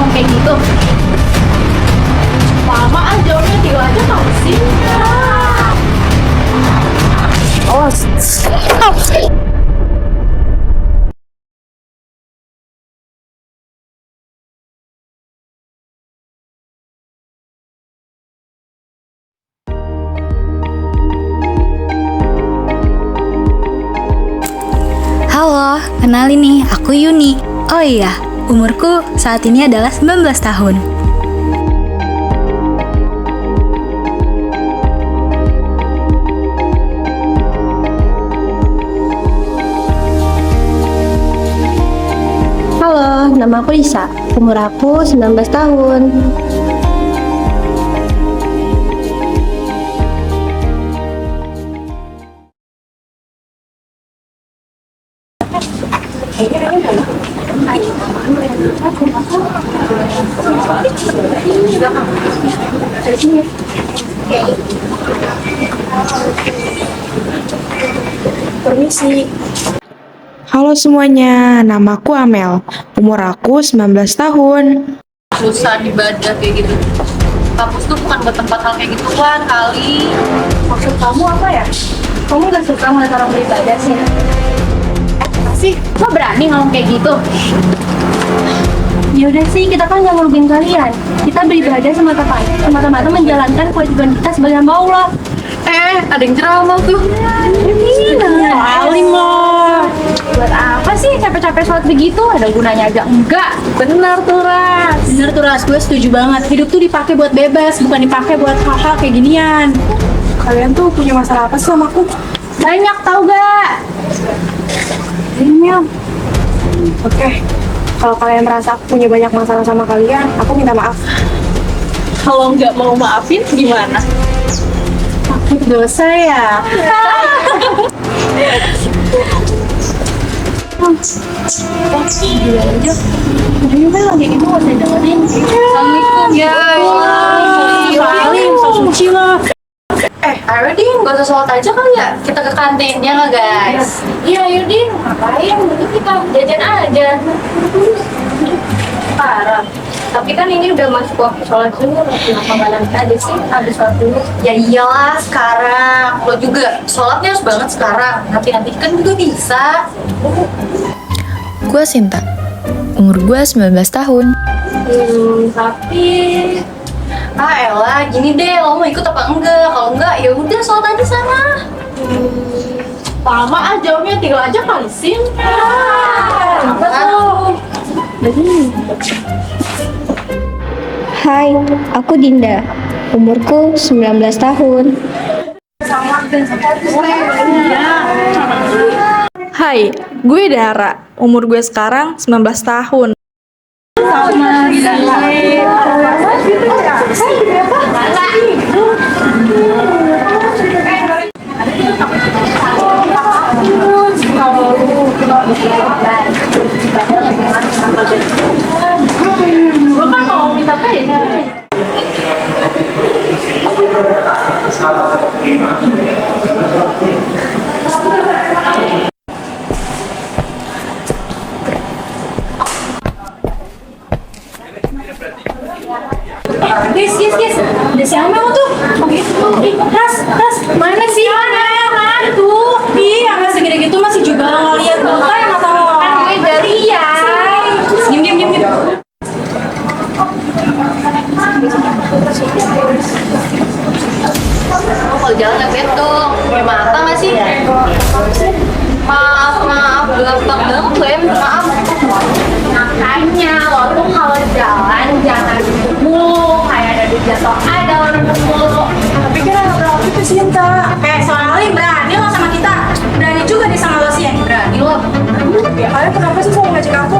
ngomong kayak gitu? Lama ah, jawabnya tiga aja kali sih. Oh, Halo, kenalin nih, aku Yuni. Oh iya, umurku saat ini adalah 19 tahun. Halo, nama aku Lisa. Umur aku 19 tahun. Permisi. Halo semuanya, namaku Amel. Umur aku 19 tahun. susah dibaca kayak gitu. Kampus tuh bukan buat tempat hal kayak gituan kali. Maksud kamu apa ya? Kamu gak suka ngeliat orang beribadah sih? Sih, lo berani ngomong kayak gitu? Ya udah sih, kita kan gak ngerugiin kalian. Kita beribadah semata-mata menjalankan kewajiban kita sebagai hamba Allah. Ada yang ceramah tuh. Paling loh. Buat apa sih capek-capek sholat begitu? Ada gunanya aja enggak? Bener tuh Ras. Bener tuh Ras, gue setuju banget. Hidup tuh dipakai buat bebas, bukan dipakai buat hal-hal kayak ginian. Kalian tuh punya masalah apa sih sama aku? Banyak tau gak? Ini Oke, kalau kalian merasa aku punya banyak masalah sama kalian, aku minta maaf. Kalau nggak mau maafin gimana? Takut dosa ya? Udah juga lagi itu gak usah dengerin. Assalamualaikum guys. Salim, so suci loh. Ayo Din, gak usah sholat aja kali ya? Kita ke kantin, ya nggak guys? Iya, ayo Din. Ngapain? Itu kita jajan aja. Parah. Tapi kan ini udah masuk waktu sholat zuhur. Kenapa nggak nanti aja sih habis sholat dulu? Ya iyalah sekarang. Lo juga sholatnya harus banget sekarang. Nanti kan juga bisa. Gue Sinta, umur gue 19 tahun. Tapi Ella, gini deh, lo mau ikut apa enggak? Kalau enggak, ya udah sholat aja sana. Lama ah, jawabnya tiga aja kali sih. Apa tuh? Hai, aku Dinda. Umurku 19 tahun. Hai, gue Dara. Umur gue sekarang 19 tahun. Gue kan mau minta teh. Guys, ada siapa mau tuh? Ras, mana sih? Mana tuh? Yang segede gitu masih juga ngeliat muka yang mata lo. Kan gue dari ya. Diam. Kalau jalan liat dong. Gue mata nggak sih? Maaf, gampang banget gue minta maaf. Makanya lo tuh kalau jalan jangan duduk mulu, kayak ada di jatuh ada orang duduk mulu. Tapi kan berapa itu Sinta? Soalnya berani lo sama kita, berani juga nih sama lo sih. Berani lo. Ya kalian kenapa sih selalu ngajak aku?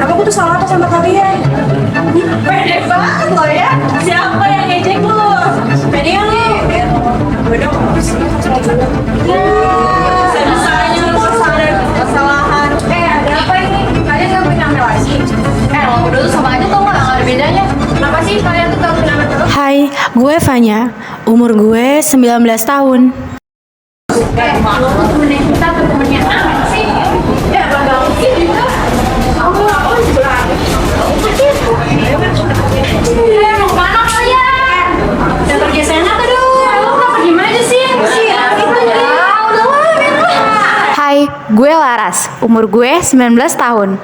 Aku tuh salah apa sama kalian? Pede banget lo ya. Siapa yang ngejek lo? Pede ya lo. Udah, Bisa-bisanya lo sadar kesalahan. Ada apa ini? Kalian gak punya Amel lagi? Lo berdua tuh sama aja tau nggak? Nggak ada bedanya. Kenapa sih kalian tuh gak punya Amel terus? Hai, gue Vanya. Umur gue 19 tahun. Lo tuh temenin kita atau temennya Amel sih? Ya, bangga sih juga. Aku juga. Gue Laras, umur gue 19 tahun.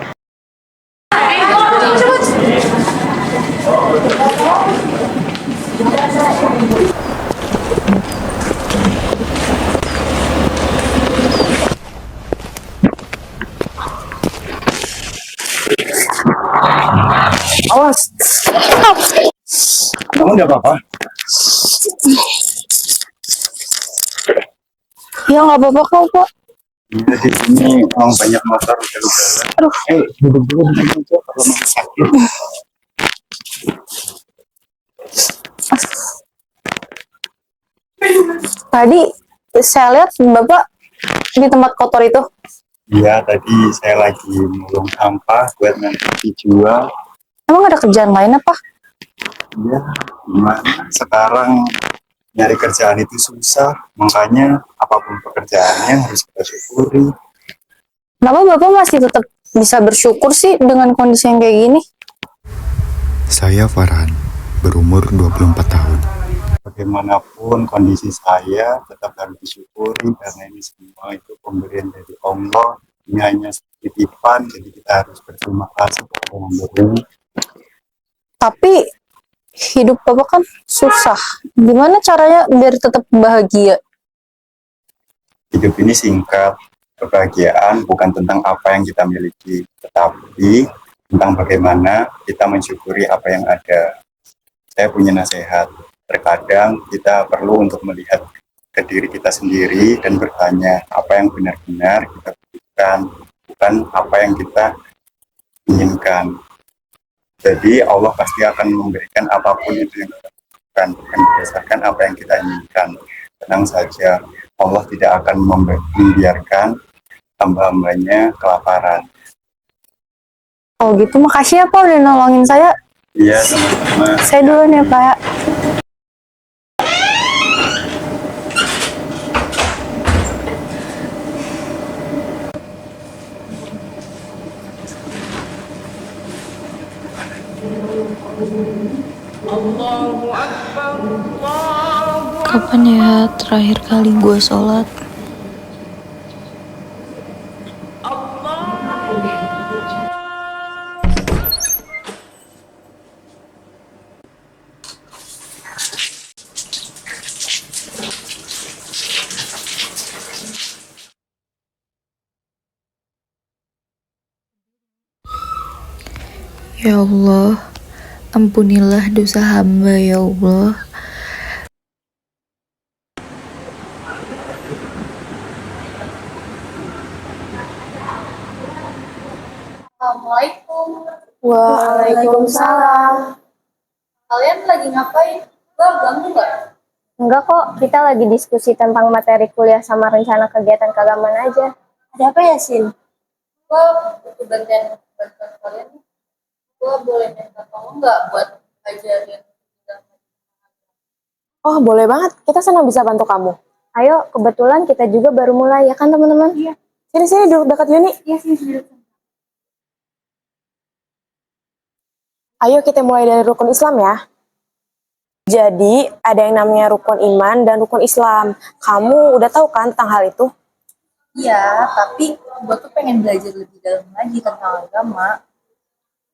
Awas. Kamu nggak apa-apa? Ya nggak apa-apa kok, Pak. Iya, di sini orang banyak motor ugal-ugalan. Aduh, duduk dulu di sini aja kalau masih sakit. Tadi saya lihat Bapak di tempat kotor itu. Iya, tadi saya lagi mulung sampah buat nanti dijual. Emang ada kerjaan lain apa? Iya, gimana? Sekarang nyari kerjaan itu susah, makanya apapun pekerjaannya harus kita syukuri. Kenapa Bapak masih tetap bisa bersyukur sih dengan kondisi yang kayak gini? Saya Farhan, berumur 24 tahun. Bagaimanapun kondisi saya tetap harus disyukuri karena ini semua itu pemberian dari Allah. Ini hanya titipan, jadi kita harus berterima kasih kepada yang memberi. Tapi hidup Bapak kan susah. Gimana caranya biar tetap bahagia? Hidup ini singkat, kebahagiaan bukan tentang apa yang kita miliki, tetapi tentang bagaimana kita mensyukuri apa yang ada. Saya punya nasihat, terkadang kita perlu untuk melihat ke diri kita sendiri dan bertanya apa yang benar-benar kita butuhkan, bukan apa yang kita inginkan. Jadi Allah pasti akan memberikan apapun itu yang kita butuhkan, bukan berdasarkan apa yang kita inginkan. Tenang saja, Allah tidak akan membiarkan hamba-hambanya kelaparan. Oh gitu, makasih ya Pak udah nolongin saya. Iya, sama-sama. Saya duluan ya Pak. Kapan ya terakhir kali gue sholat? Ya Allah, ampunilah dosa hamba ya Allah. Assalamualaikum. Waalaikumsalam. Kalian lagi ngapain? Ganggu nggak? Enggak kok, kita lagi diskusi tentang materi kuliah sama rencana kegiatan keagamaan aja. Ada apa ya Sin? Gue butuh bantuan kalian. Gue boleh minta tolong nggak buat ajarin? Oh boleh banget, kita senang bisa bantu kamu. Ayo, kebetulan kita juga baru mulai ya kan teman-teman? Iya. Sini duduk dekat Yuni. Iya, sini. Ayo kita mulai dari rukun Islam ya. Jadi ada yang namanya rukun iman dan rukun Islam. Kamu udah tahu kan tentang hal itu? Iya, tapi gue tuh pengen belajar lebih dalam lagi tentang agama.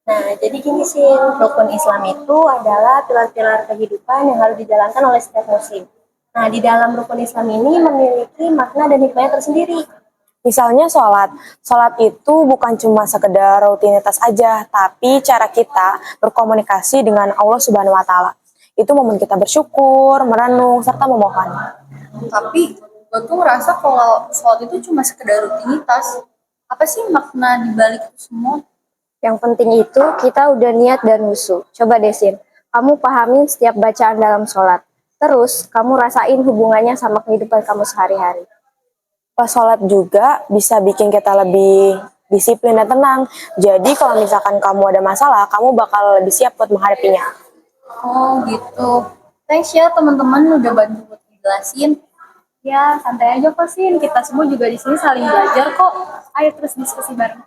Nah, jadi gini sih, rukun Islam itu adalah pilar-pilar kehidupan yang harus dijalankan oleh setiap muslim. Nah, di dalam rukun Islam ini memiliki makna dan hikmahnya tersendiri. Misalnya sholat. Sholat itu bukan cuma sekedar rutinitas aja, tapi cara kita berkomunikasi dengan Allah Subhanahu wa Ta'ala. Itu momen kita bersyukur, merenung, serta memohon. Tapi gue tuh ngerasa kalau sholat itu cuma sekedar rutinitas. Apa sih makna dibalik itu semua? Yang penting itu kita udah niat dan khusyuk. Coba deh Sin, kamu pahamin setiap bacaan dalam sholat. Terus kamu rasain hubungannya sama kehidupan kamu sehari-hari. Pas sholat juga bisa bikin kita lebih disiplin dan tenang. Jadi kalau misalkan kamu ada masalah, kamu bakal lebih siap buat menghadapinya. Oh gitu. Thanks ya teman-teman udah bantu buat dijelasin. Ya, santai aja kok Sin. Kita semua juga di sini saling belajar kok. Ayo terus diskusi bareng.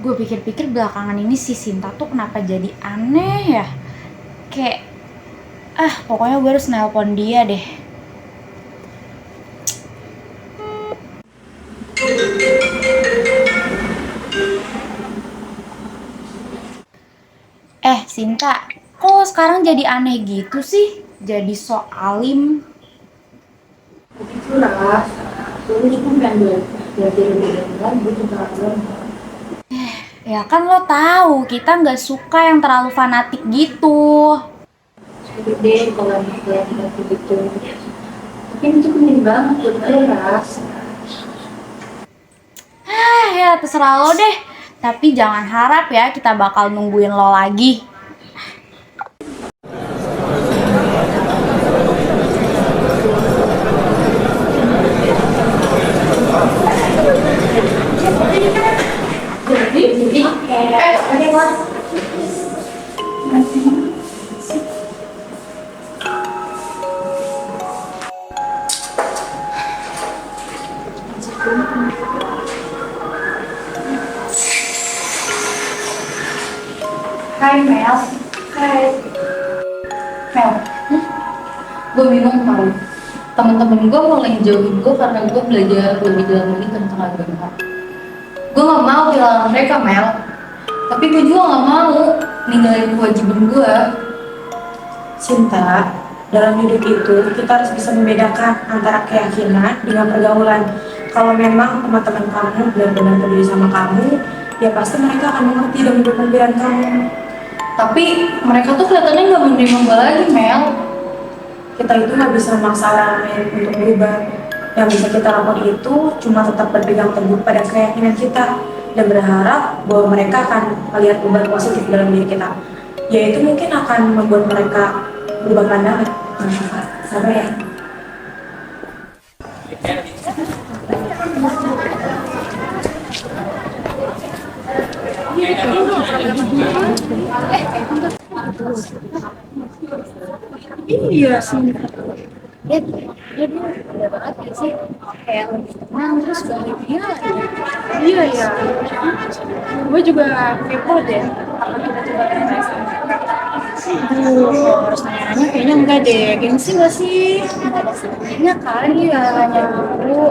Gue pikir-pikir belakangan ini si Sinta tuh kenapa jadi aneh ya? Kayak, pokoknya gue harus nelpon dia deh. Sinta, kok sekarang jadi aneh gitu sih? Jadi sok alim. Begitu lah. Dulu cuma pengen belajar lebih lagi juga belum. Ya kan lo tahu, kita nggak suka yang terlalu fanatik gitu. Gede kalau misalnya begitu. Tapi itu penting banget buat gue, Ras. Ya terserah lo deh. Tapi jangan harap ya kita bakal nungguin lo lagi. Hai Mel. Hai. Mel. Gue bingung tau. Temen-temen gue mulai jauhin gue karena gue belajar lebih dalam lagi tentang agama. Gue gak mau kehilangan mereka, Mel. Tapi gue juga gak mau ninggalin kewajiban gue. Cinta, dalam hidup itu kita harus bisa membedakan antara keyakinan dengan pergaulan. Kalau memang teman-teman kamu benar-benar peduli sama kamu, ya pasti mereka akan mengerti dan mendukung pilihan kamu. Tapi mereka tuh kelihatannya gak menerima gue lagi, Mel. Kita itu nggak bisa memaksa orang lain untuk berubah. Yang bisa kita lakukan itu cuma tetap berpegang teguh pada keyakinan kita dan berharap bahwa mereka akan melihat perubahan positif dalam diri kita. Yaitu mungkin akan membuat mereka berubah pandangan. Sabar ya. Iya sih. Dia udah banget ya sih. Kayak lebih tenang terus bahagia lagi. Iya ya. Gue juga kepo deh. Apa kita coba tanya sama? Harus nanya-nanya kayaknya enggak deh. Gengsi nggak sih? Nggak ada sebenarnya kali ya. Nanya dulu.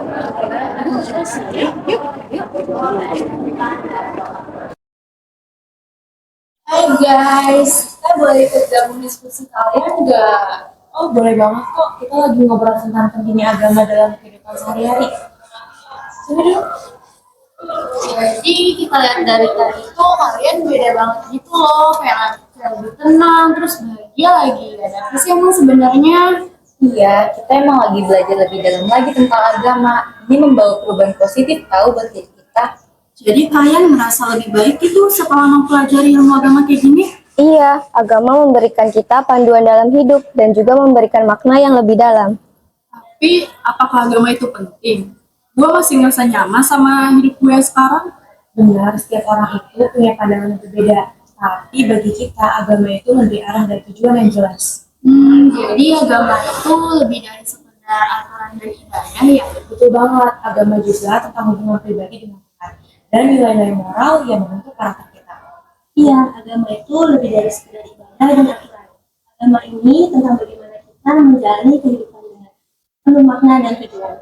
Aduh, terus sih. Yuk. Hai guys, kita boleh ikut gabung diskusi kalian nggak? Oh boleh banget kok. Kita lagi ngobrol tentang pentingnya agama dalam kehidupan sehari-hari. Sini dulu. Jadi kita lihat dari tadi itu kalian beda banget gitu loh, kayak lebih tenang, terus bahagia lagi. Ada apa sih emang sebenarnya? Iya, kita emang lagi belajar lebih dalam lagi tentang agama. Ini membawa perubahan positif tahu buat diri kita. Jadi kalian merasa lebih baik gitu setelah mempelajari ilmu agama kayak gini? Iya, agama memberikan kita panduan dalam hidup dan juga memberikan makna yang lebih dalam. Tapi apakah agama itu penting? Gue masih ngerasa nyaman sama hidup gue sekarang. Benar, setiap orang itu punya pandangan yang berbeda. Tapi bagi kita, agama itu memberi arah dan tujuan yang jelas. Jadi agama itu lebih dari sekedar aturan dan ibadah ya? Betul banget, agama juga tentang hubungan pribadi dengan Tuhan dan nilai-nilai moral yang membentuk karakter kita. Iya, agama itu lebih dari sekedar ibadah dan aturan. Agama ini tentang bagaimana kita menjalani kehidupan dengan penuh makna dan tujuan.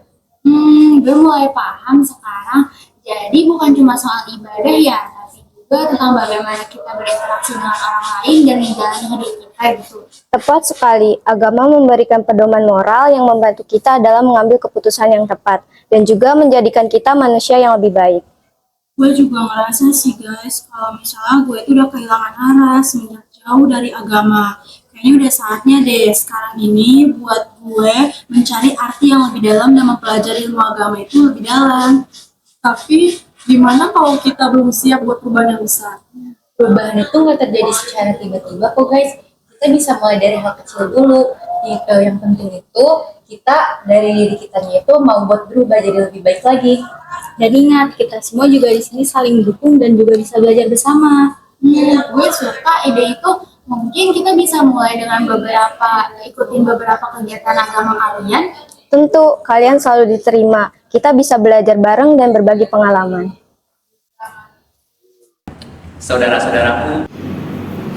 Gue mulai paham sekarang. Jadi bukan cuma soal ibadah ya, tapi juga tentang bagaimana kita berinteraksi dengan orang lain dan menjalani hidup kita gitu. Tepat sekali, agama memberikan pedoman moral yang membantu kita dalam mengambil keputusan yang tepat dan juga menjadikan kita manusia yang lebih baik. Gue juga ngerasa sih guys, kalau misalnya gue itu udah kehilangan arah semenjak jauh dari agama. Kayaknya udah saatnya deh sekarang ini buat gue mencari arti yang lebih dalam dan mempelajari ilmu agama itu lebih dalam. Tapi gimana kalau kita belum siap buat perubahan yang besar? Perubahan itu nggak terjadi secara tiba-tiba kok guys. Kita bisa mulai dari hal kecil dulu. Yang penting itu kita dari diri kitanya itu mau buat berubah jadi lebih baik lagi. Dan ingat, kita semua juga di sini saling dukung dan juga bisa belajar bersama. Gue suka ide itu. Mungkin kita bisa mulai dengan ikutin beberapa kegiatan agama kalian. Tentu, kalian selalu diterima. Kita bisa belajar bareng dan berbagi pengalaman. Saudara-saudaraku,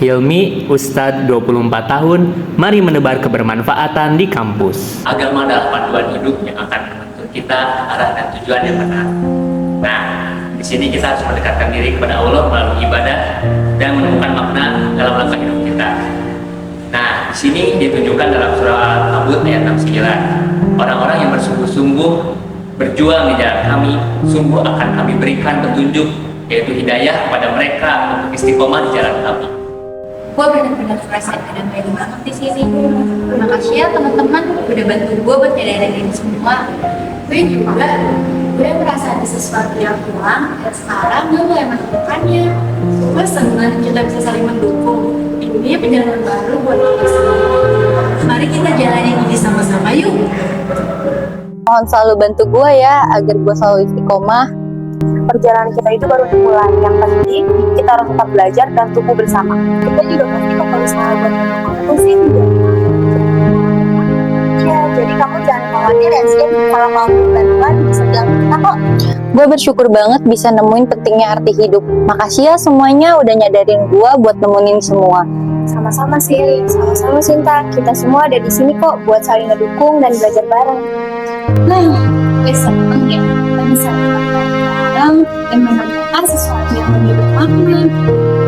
Hilmi, Ustadz 24 tahun, mari menebar kebermanfaatan di kampus. Agama adalah panduan hidup yang akan menuntun kita arah dan tujuan yang benar. Nah, di sini kita harus mendekatkan diri kepada Allah melalui ibadah dan menemukan makna dalam langkah hidup kita. Nah, di sini ditunjukkan dalam surah Al-Ankabut ayat 69. Orang-orang yang bersungguh-sungguh berjuang di jalan kami, sungguh akan kami berikan petunjuk, yaitu hidayah kepada mereka untuk istiqomah di jalan kami. Gue bener-bener merasa ada value banget di sini. Terima kasih ya teman-teman udah bantu gue buat nyadarin ini semua. Gue merasa ada sesuatu yang kurang dan sekarang gue mulai menemukannya. Gue senang kita bisa saling mendukung. Ini perjalanan baru buat kita semua. Mari kita jalanin ini sama-sama yuk. Mohon selalu bantu gue ya agar gue selalu istiqomah. Perjalanan kita itu baru dimulai. Yang penting kita harus tetap belajar dan tumbuh bersama. Kita juga pasti bakal usaha buat mendukung sih. Ya, jadi kamu jangan khawatir ya sih. Kalau kamu bantuan bisa bilang kita kok. Gue bersyukur banget bisa nemuin pentingnya arti hidup. Makasih ya semuanya udah nyadarin gue buat nemuin semua. Sama-sama sih, sama-sama Sinta. Kita semua ada di sini kok buat saling ngedukung dan belajar bareng. Gue seneng ya kita bisa bareng dan menemukan sesuatu yang lebih bermakna.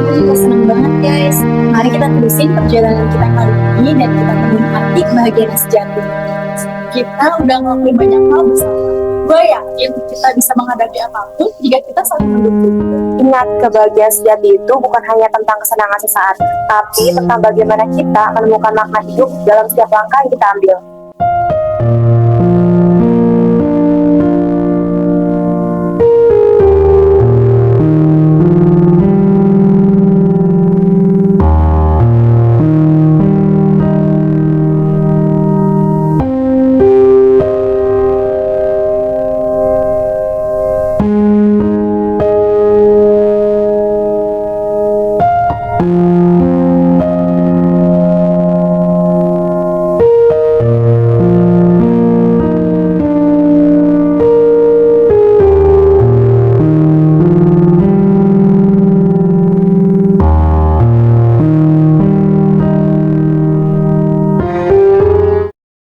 Gue juga seneng banget guys. Mari kita terusin perjalanan kita kali ini dan kita menikmati kebahagiaan sejati. Kita udah ngelakuin banyak hal bersama. Gue yakin kita bisa menghadapi apapun jika kita saling mendukung. Ingat, kebahagiaan sejati itu bukan hanya tentang kesenangan sesaat, tapi tentang bagaimana kita menemukan makna hidup dalam setiap langkah yang kita ambil.